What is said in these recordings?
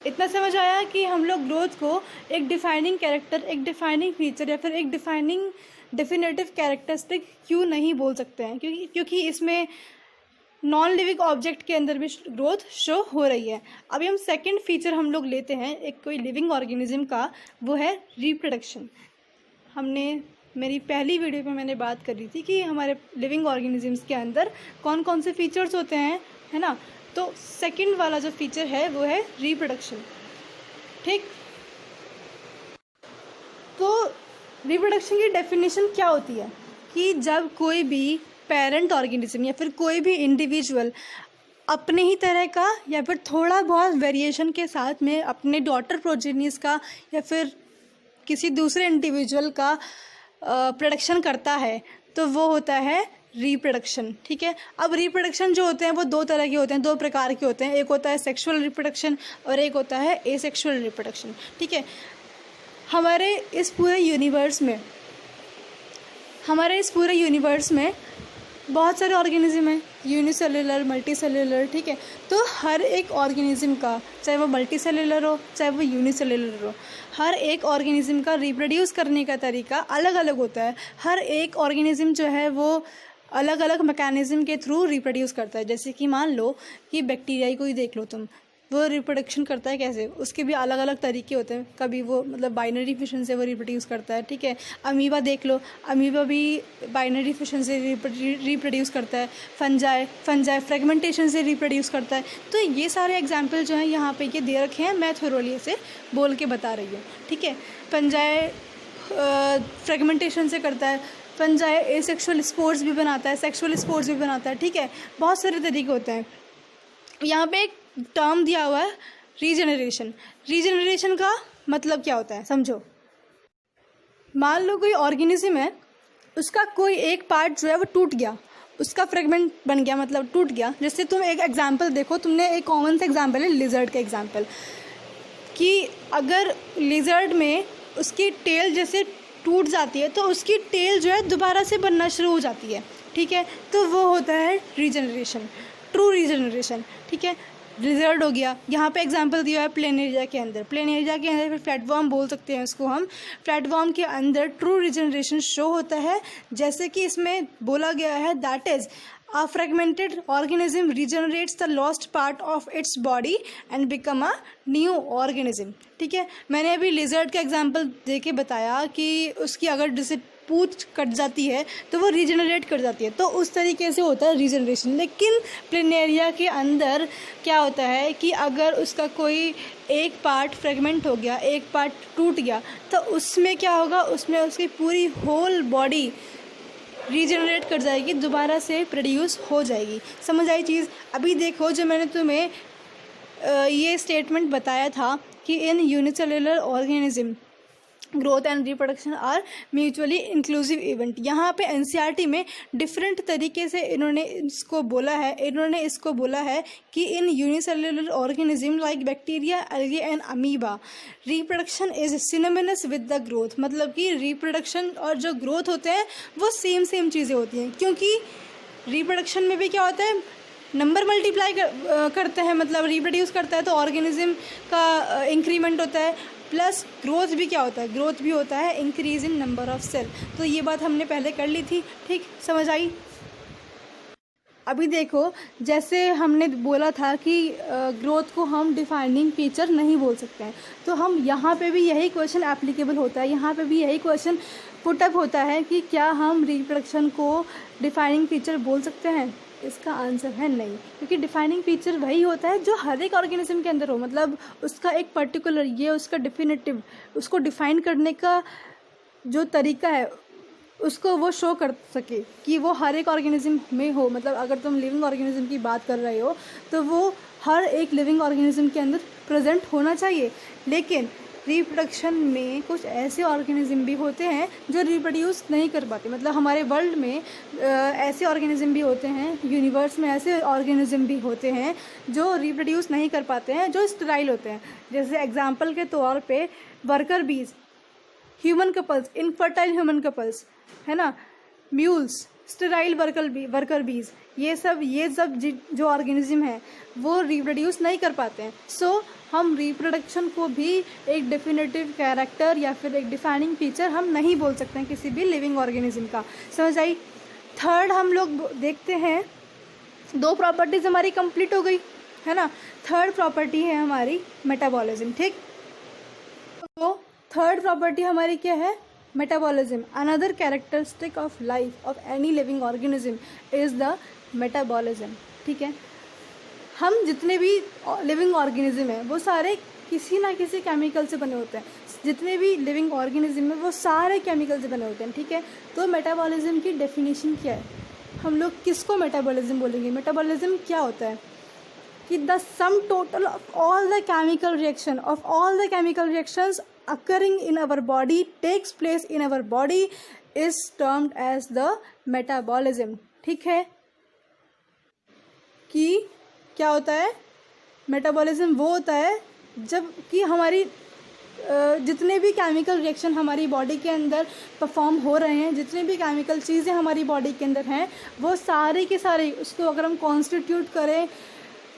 इतना समझ आया कि हम लोग ग्रोथ को एक डिफाइनिंग कैरेक्टर, एक डिफाइनिंग फीचर या फिर एक डेफिनेटिव कैरेक्टरिस्टिक क्यों नहीं बोल सकते हैं, क्योंकि इसमें नॉन लिविंग ऑब्जेक्ट के अंदर भी ग्रोथ शो हो रही है। अभी हम सेकंड फीचर हम लोग लेते हैं एक कोई लिविंग ऑर्गेनिज्म का, वो है रिप्रोडक्शन। मेरी पहली वीडियो में मैंने बात करी थी कि हमारे लिविंग ऑर्गेनिजम्स के अंदर कौन कौन से फीचर्स होते हैं, है ना। तो सेकंड वाला जो फीचर है वो है रिप्रोडक्शन। ठीक, तो रिप्रोडक्शन की डेफिनेशन क्या होती है कि जब कोई भी पेरेंट ऑर्गेनिज्म या फिर कोई भी इंडिविजुअल अपने ही तरह का या फिर थोड़ा बहुत वेरिएशन के साथ में अपने डॉटर प्रोजेनिस का या फिर किसी दूसरे इंडिविजुअल का प्रोडक्शन करता है, तो वो होता है रिप्रोडक्शन। ठीक है, अब रिप्रोडक्शन जो होते हैं वो दो तरह के होते हैं, दो प्रकार के होते हैं। एक होता है सेक्सुअल रिप्रोडक्शन और एक होता है एसेक्सुअल रिप्रोडक्शन। ठीक है, हमारे इस पूरे यूनिवर्स में बहुत सारे ऑर्गेनिज्म हैं, यूनिसेलुलर, मल्टीसेलुलर। ठीक है, तो हर एक ऑर्गेनिज्म का, चाहे वो मल्टीसेलुलर हो चाहे वो यूनिसेलुलर हो, हर एक ऑर्गेनिज्म का रिप्रोड्यूस करने का तरीका अलग अलग होता है। हर एक ऑर्गेनिज्म जो है वो अलग अलग मैकेनिज्म के थ्रू रिप्रोड्यूस करता है। जैसे कि मान लो कि बैक्टीरिया को ही देख लो तुम, वो रिप्रोडक्शन करता है कैसे, उसके भी अलग अलग तरीके होते हैं। कभी वो मतलब बाइनरी फिशन से वो रिप्रोड्यूस करता है। ठीक है, अमीबा देख लो, अमीबा भी बाइनरी फिशन से रिप्रोड्यूस करता है। फंजाई फ्रेगमेंटेशन से रिप्रोड्यूस करता है। तो ये सारे एग्जाम्पल जो हैं यहाँ पे ये दे रखे हैं, मैं थोरोली से बोल के बता रही हूँ। ठीक है, फंजाई फ्रेगमेंटेशन से करता है, फंजाई एसेक्सुअल स्पोर्स भी बनाता है, सेक्सुअल स्पोर्स भी बनाता है। ठीक है, बहुत सारे तरीके होते हैं। यहाँ पे एक टर्म दिया हुआ है रीजनरेशन। रीजनरेशन का मतलब क्या होता है समझो। मान लो कोई ऑर्गेनिज्म है, उसका कोई एक पार्ट जो है वो टूट गया, उसका फ्रेगमेंट बन गया, मतलब टूट गया। जैसे तुम एक एग्जांपल देखो, तुमने एक कॉमन सा एग्जांपल है लिजर्ड का एग्जांपल, कि अगर लिजर्ड में उसकी टेल जैसे टूट जाती है तो उसकी टेल जो है दोबारा से बनना शुरू हो जाती है। ठीक है, तो वो होता है रीजनरेशन, ट्रू रीजनरेशन। ठीक है, लिजर्ड हो गया। यहाँ पे एग्जांपल दिया है प्लेनेरिया के अंदर, फिर फ्लैटवर्म बोल सकते हैं उसको हम। फ्लैटवर्म के अंदर ट्रू रीजनरेशन शो होता है, जैसे कि इसमें बोला गया है, that is a fragmented organism regenerates the lost part of its body and become a new organism। ठीक है, मैंने अभी लिजर्ड का एग्जांपल देके बताया कि उसकी अगर जैसे पूंछ कट जाती है तो वो रीजनरेट कर जाती है, तो उस तरीके से होता है रीजनरेशन। लेकिन प्लेनेरिया के अंदर क्या होता है कि अगर उसका कोई एक पार्ट फ्रेगमेंट हो गया, एक पार्ट टूट गया, तो उसमें क्या होगा, उसमें उसकी पूरी होल बॉडी रीजनरेट कर जाएगी, दोबारा से प्रोड्यूस हो जाएगी। समझ आई चीज़। अभी देखो, जो मैंने तुम्हें ये स्टेटमेंट बताया था कि in unicellular organism growth and reproduction are mutually inclusive event, यहाँ पे एनसीईआरटी में डिफरेंट तरीके से इन्होंने इसको बोला है कि in unicellular organism like bacteria, algae and amoeba reproduction is synonymous with the growth. मतलब कि रिप्रोडक्शन और जो ग्रोथ होते हैं वो सेम चीज़ें होती हैं, क्योंकि रिप्रोडक्शन में भी क्या होता है, नंबर मल्टीप्लाई करते हैं, मतलब रिप्रोड्यूस करता है, तो ऑर्गेनिज्म का इंक्रीमेंट होता है। प्लस ग्रोथ भी क्या होता है, ग्रोथ भी होता है increase in number of cell. तो ये बात हमने पहले कर ली थी। ठीक, समझ आई। अभी देखो, जैसे हमने बोला था कि ग्रोथ को हम डिफाइनिंग फीचर नहीं बोल सकते हैं, तो हम यहाँ पे भी यही क्वेश्चन एप्लीकेबल होता है, यहाँ पे भी यही क्वेश्चन पुटअप होता है कि क्या हम रिप्रोडक्शन को डिफाइनिंग फीचर बोल सकते हैं। इसका आंसर है नहीं, क्योंकि डिफाइनिंग फीचर वही होता है जो हर एक ऑर्गेनिज्म के अंदर हो, मतलब उसका एक पर्टिकुलर, ये उसका डिफिनेटिव, उसको डिफाइन करने का जो तरीका है उसको वो शो कर सके कि वो हर एक ऑर्गेनिज्म में हो। मतलब अगर तुम लिविंग ऑर्गेनिज्म की बात कर रहे हो तो वो हर एक लिविंग ऑर्गेनिज्म के अंदर प्रेजेंट होना चाहिए। लेकिन रिप्रोडक्शन में कुछ ऐसे ऑर्गेनिज्म भी होते हैं जो रिप्रोड्यूस नहीं कर पाते, मतलब हमारे वर्ल्ड में ऐसे ऑर्गेनिज्म भी होते हैं, यूनिवर्स में ऐसे ऑर्गेनिज्म भी होते हैं जो रिप्रोड्यूस नहीं कर पाते हैं, जो स्टेराइल होते हैं। जैसे एग्जांपल के तौर पे वर्कर बीज, human couples, infertile human couples, है ना, म्यूल्स, स्टेराइल वर्कर बीज, ये सब जो ऑर्गेनिज्म है वो रिप्रोड्यूस नहीं कर पाते हैं। सो हम रिप्रोडक्शन को भी एक डेफिनेटिव कैरेक्टर या फिर एक डिफाइनिंग फीचर हम नहीं बोल सकते हैं किसी भी लिविंग ऑर्गेनिज्म का। समझ आई। थर्ड हम लोग देखते हैं, 2 प्रॉपर्टीज़ हमारी कंप्लीट हो गई है ना। थर्ड प्रॉपर्टी है हमारी मेटाबॉलिज्म। ठीक, तो थर्ड प्रॉपर्टी हमारी क्या है? Metabolism. Another characteristic of life of any living organism is the metabolism. ठीक है, हम जितने भी लिविंग ऑर्गेनिज्म हैं वो सारे किसी ना किसी केमिकल से बने होते हैं। जितने भी लिविंग ऑर्गेनिज्म हैं वो सारे केमिकल से बने होते हैं। ठीक है, तो मेटाबॉलिज्म की डेफिनेशन क्या है? हम लोग किसको मेटाबॉलिज्म बोलेंगे? मेटाबॉलिज्म क्या होता है कि the sum total of all the chemical reactions occurring in our body takes place in our body is termed as the metabolism। ठीक है, कि क्या होता है? मेटाबॉलिज्म वो होता है जब कि हमारी जितने भी केमिकल रिएक्शन हमारी बॉडी के अंदर परफॉर्म हो रहे हैं, जितने भी केमिकल चीज़ें हमारी बॉडी के अंदर हैं, वो सारे के सारे उसको अगर हम कॉन्स्टिट्यूट करें,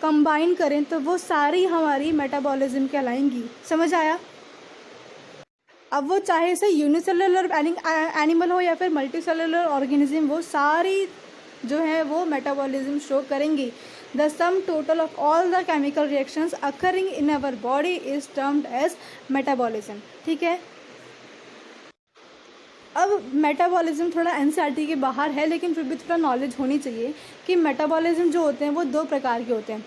कंबाइन करें, तो वो सारी हमारी मेटाबॉलिज्म कहलाएंगी। समझ आया? अब वो चाहे से यूनिसेलुलर एनिमल हो या फिर मल्टीसेलुलर ऑर्गेनिज्म, वो सारी जो है वो मेटाबॉलिज्म शो करेंगी। The sum total of all the chemical reactions occurring in our body is termed as metabolism. ठीक है, अब मेटाबॉलिज्म थोड़ा एनसीईआरटी के बाहर है, लेकिन फिर भी थोड़ा नॉलेज होनी चाहिए कि मेटाबॉलिज्म जो होते हैं वो 2 प्रकार के होते हैं,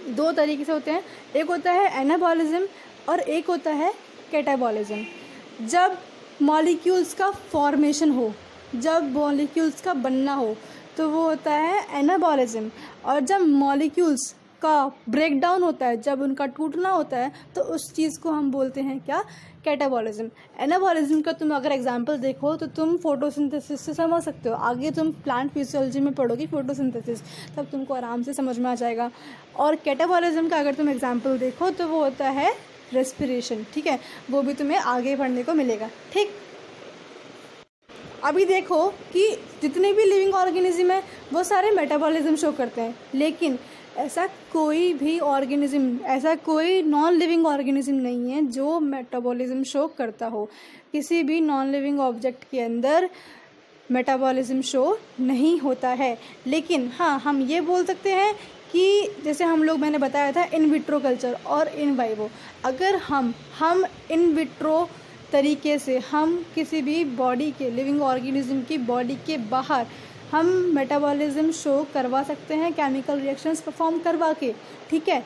2 तरीके से होते हैं। एक होता है एनाबॉलिज्म और एक होता है कैटाबॉलिज्म। जब मॉलिक्यूल्स का फॉर्मेशन हो, जब मॉलिक्यूल्स का बनना हो, तो वो होता है एनाबॉलिज्म। और जब मॉलिक्यूल्स का ब्रेकडाउन होता है, जब उनका टूटना होता है, तो उस चीज़ को हम बोलते हैं क्या? कैटाबॉलिज्म। एनाबॉलिज्म का तुम अगर एग्जांपल देखो तो तुम फोटोसिंथेसिस से समझ सकते हो। आगे तुम प्लांट फिजियोलॉजी में पढ़ोगी फोटोसिंथेसिस, तब तुमको आराम से समझ में आ जाएगा। और कैटाबॉलिज्म का अगर तुम एग्जांपल देखो तो वो होता है रेस्पिरेशन। ठीक है, वो भी तुम्हें आगे पढ़ने को मिलेगा। ठीक, अभी देखो कि जितने भी लिविंग ऑर्गेनिज्म है वो सारे मेटाबॉलिज्म शो करते हैं, लेकिन ऐसा कोई भी ऑर्गेनिज्म, ऐसा कोई नॉन लिविंग ऑर्गेनिज्म नहीं है जो मेटाबॉलिज्म शो करता हो। किसी भी नॉन लिविंग ऑब्जेक्ट के अंदर मेटाबॉलिज्म शो नहीं होता है। लेकिन हाँ, हम ये बोल सकते हैं कि जैसे हम लोग, मैंने बताया था, इन विट्रो कल्चर और इन वाइवो, अगर हम इन विट्रो तरीके से हम किसी भी बॉडी के, लिविंग ऑर्गेनिज्म की बॉडी के बाहर हम मेटाबॉलिज्म शो करवा सकते हैं, केमिकल रिएक्शंस परफॉर्म करवा के। ठीक है,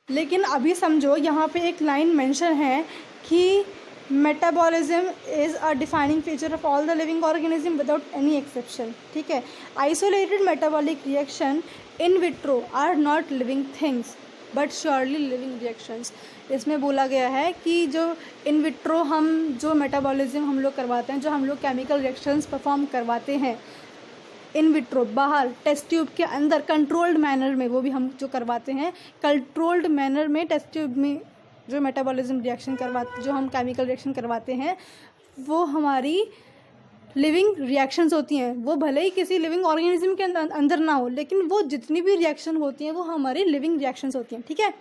लेकिन अभी समझो यहाँ पे एक लाइन मेंशन है कि metabolism is a defining feature of all the living organism without any exception. ठीक है, isolated metabolic reaction in vitro are not living things but surely living reactions. इसमें बोला गया है कि जो इन विट्रो हम जो मेटाबॉलिज्म हम लोग करवाते हैं, जो हम लोग केमिकल रिएक्शंस परफॉर्म करवाते हैं इन विट्रो, बाहर टेस्ट ट्यूब के अंदर कंट्रोल्ड मैनर में, वो भी हम जो करवाते हैं कंट्रोल्ड मैनर में, टेस्ट ट्यूब में जो मेटाबॉलिज्म रिएक्शन करवाते, जो हम केमिकल रिएक्शन करवाते हैं, वो हमारी लिविंग रिएक्शंस होती हैं। वो भले ही किसी लिविंग ऑर्गेनिज्म के अंदर ना हो, लेकिन वो जितनी भी रिएक्शन होती हैं वो हमारी लिविंग रिएक्शंस होती हैं। ठीक है,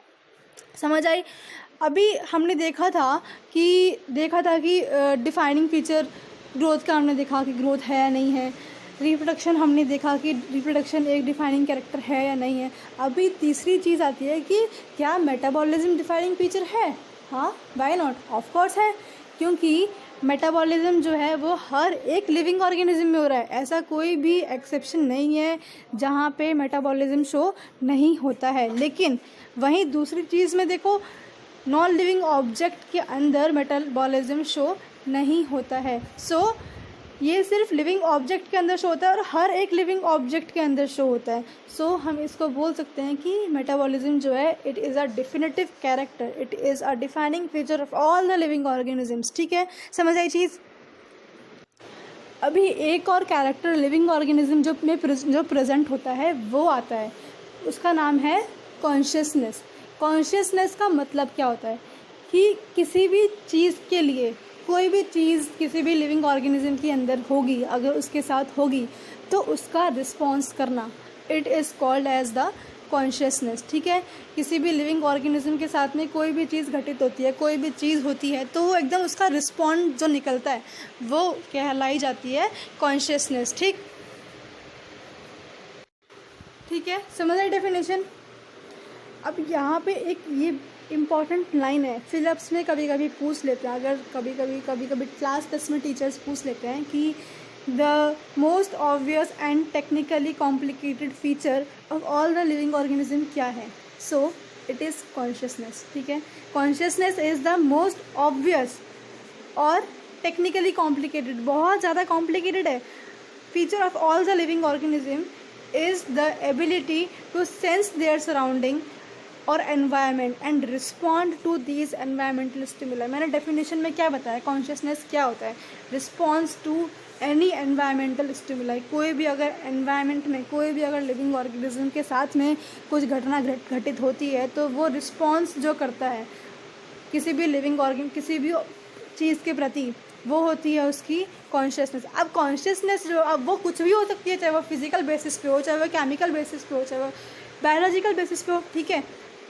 समझ आई? अभी हमने देखा था कि डिफाइनिंग फीचर ग्रोथ का हमने देखा कि ग्रोथ है या नहीं है। रिप्रोडक्शन हमने देखा कि रिप्रोडक्शन एक डिफाइनिंग कैरेक्टर है या नहीं है। अभी तीसरी चीज़ आती है कि क्या मेटाबॉलिज्म डिफाइनिंग फीचर है? हाँ, व्हाई नॉट, ऑफ कोर्स है, क्योंकि मेटाबॉलिज्म जो है वो हर एक लिविंग ऑर्गेनिज्म में हो रहा है। ऐसा कोई भी एक्सेप्शन नहीं है जहाँ पे मेटाबॉलिज्म शो नहीं होता है। लेकिन वहीं दूसरी चीज़ में देखो, नॉन लिविंग ऑब्जेक्ट के अंदर मेटाबॉलिज्म शो नहीं होता है। सो ये सिर्फ लिविंग ऑब्जेक्ट के अंदर शो होता है और हर एक लिविंग ऑब्जेक्ट के अंदर शो होता है। सो हम इसको बोल सकते हैं कि मेटाबॉलिज्म जो है it is a definitive character, it is a defining feature of all the living organisms. ठीक है, समझ आई चीज़? अभी एक और कैरेक्टर लिविंग ऑर्गेनिज्म जो प्रेजेंट होता है वो आता है, उसका नाम है कॉन्शियसनेस। कॉन्शियसनेस का मतलब क्या होता है कि किसी भी चीज़ के लिए, कोई भी चीज़ किसी भी लिविंग ऑर्गेनिज्म के अंदर होगी, अगर उसके साथ होगी तो उसका रिस्पॉन्स करना, it is called as the consciousness, ठीक है। किसी भी लिविंग ऑर्गेनिज्म के साथ में कोई भी चीज़ घटित होती है, कोई भी चीज़ होती है, तो वो एकदम उसका रिस्पॉन्ड जो निकलता है वो कहलाई जाती है कॉन्शियसनेस, ठीक है। समझ आई डेफिनेशन। अब यहाँ पे एक ये इम्पॉर्टेंट लाइन है, फिलिप्स में कभी कभी पूछ लेते हैं, अगर कभी कभी क्लास 10 में टीचर्स पूछ लेते हैं कि the most obvious and technically complicated feature of all the living organism क्या है, सो इट इज़ कॉन्शियसनेस, ठीक है। Consciousness is the most obvious और टेक्निकली कॉम्प्लिकेटेड, बहुत ज़्यादा कॉम्प्लिकेटेड है, feature of all the living organism is the ability to sense their surrounding or environment and respond to these environmental stimuli। मैंने definition में क्या बताया, कॉन्शियसनेस क्या होता है, response to any environmental stimuli. कोई भी अगर एनवायरनमेंट में कोई भी अगर लिविंग ऑर्गेनिज्म के साथ में कुछ घटना घटित होती है तो वो रिस्पॉन्स जो करता है किसी भी लिविंग ऑर्गेन किसी भी चीज़ के प्रति, वो होती है उसकी कॉन्शियसनेस। अब कॉन्शियसनेस जो, अब वो कुछ भी हो सकती है, चाहे वो फिजिकल बेसिस पे हो, चाहे वो केमिकल बेसिस पे हो, चाहे वो बायोलॉजिकल बेसिस पे हो, ठीक है।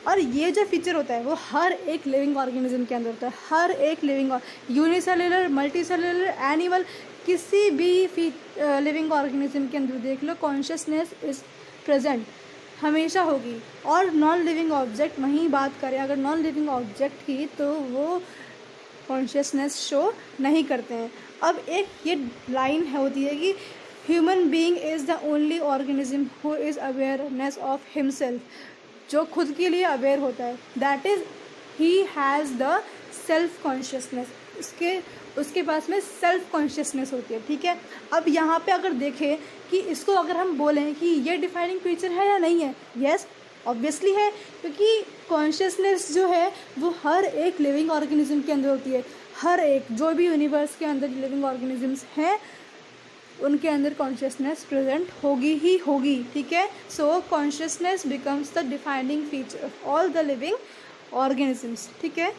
और ये जो फीचर होता है वो हर एक लिविंग ऑर्गेनिज्म के अंदर होता है, हर एक लिविंग यूनिसेलुलर, मल्टीसेलुलर, एनिमल, किसी भी लिविंग ऑर्गेनिज्म के अंदर देख लो कॉन्शियसनेस इज प्रेजेंट, हमेशा होगी। और नॉन लिविंग ऑब्जेक्ट, वहीं बात करें अगर नॉन लिविंग ऑब्जेक्ट की, तो वो कॉन्शियसनेस शो नहीं करते हैं। अब एक ये लाइन होती है कि human being is the only organism who is awareness of himself, जो खुद के लिए अवेयर होता है, that is he has the self consciousness, उसके पास में सेल्फ कॉन्शियसनेस होती है, ठीक है। अब यहाँ पे अगर देखें कि इसको अगर हम बोलें कि ये डिफाइनिंग फीचर है या नहीं है, यस ऑब्वियसली है, क्योंकि कॉन्शियसनेस जो है वो हर एक लिविंग ऑर्गेनिज्म के अंदर होती है, हर एक जो भी यूनिवर्स के अंदर लिविंग ऑर्गेनिजम्स हैं उनके अंदर कॉन्शियसनेस प्रेजेंट होगी ही होगी, ठीक है। सो consciousness becomes the defining feature of all the living organisms, ठीक है।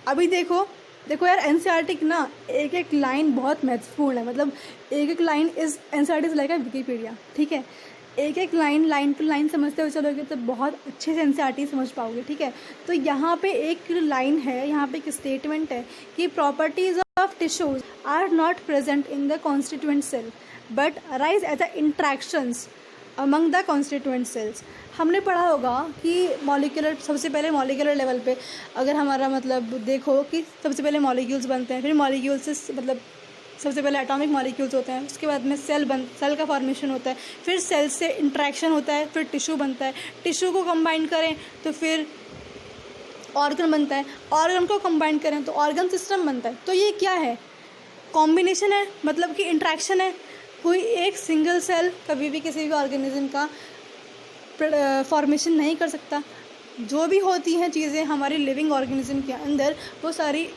अभी देखो यार एनसीईआरटी की ना एक एक लाइन बहुत महत्वपूर्ण है, मतलब एक एक line is NCERT is like a Wikipedia, ठीक है। एक एक लाइन टू लाइन समझते हुए चलोगे तो बहुत अच्छे से एनसीईआरटी समझ पाओगे, ठीक है। तो यहाँ पे एक लाइन है, यहाँ पे एक स्टेटमेंट है कि properties of tissues are not present in the constituent cell but arise as the interactions among the constituent cells. हमने पढ़ा होगा कि मॉलिक्यूलर, सबसे पहले मॉलिक्यूलर लेवल पे अगर हमारा मतलब देखो कि सबसे पहले मॉलिक्यूल्स बनते हैं, फिर मॉलिक्यूल से मतलब सबसे पहले एटॉमिक मॉलिक्यूल्स होते हैं, उसके बाद में सेल का फॉर्मेशन होता है, फिर सेल से इंट्रैक्शन होता है, फिर टिश्यू बनता है, टिश्यू को कंबाइन करें तो फिर ऑर्गन बनता है, ऑर्गन को कंबाइन करें तो ऑर्गन सिस्टम बनता है। तो ये क्या है, कॉम्बिनेशन है, मतलब कि इंट्रैक्शन है। कोई एक सिंगल सेल कभी भी किसी भी ऑर्गेनिज्म का फॉर्मेशन नहीं कर सकता। जो भी होती हैं चीज़ें हमारी लिविंग ऑर्गेनिज्म के अंदर वो सारी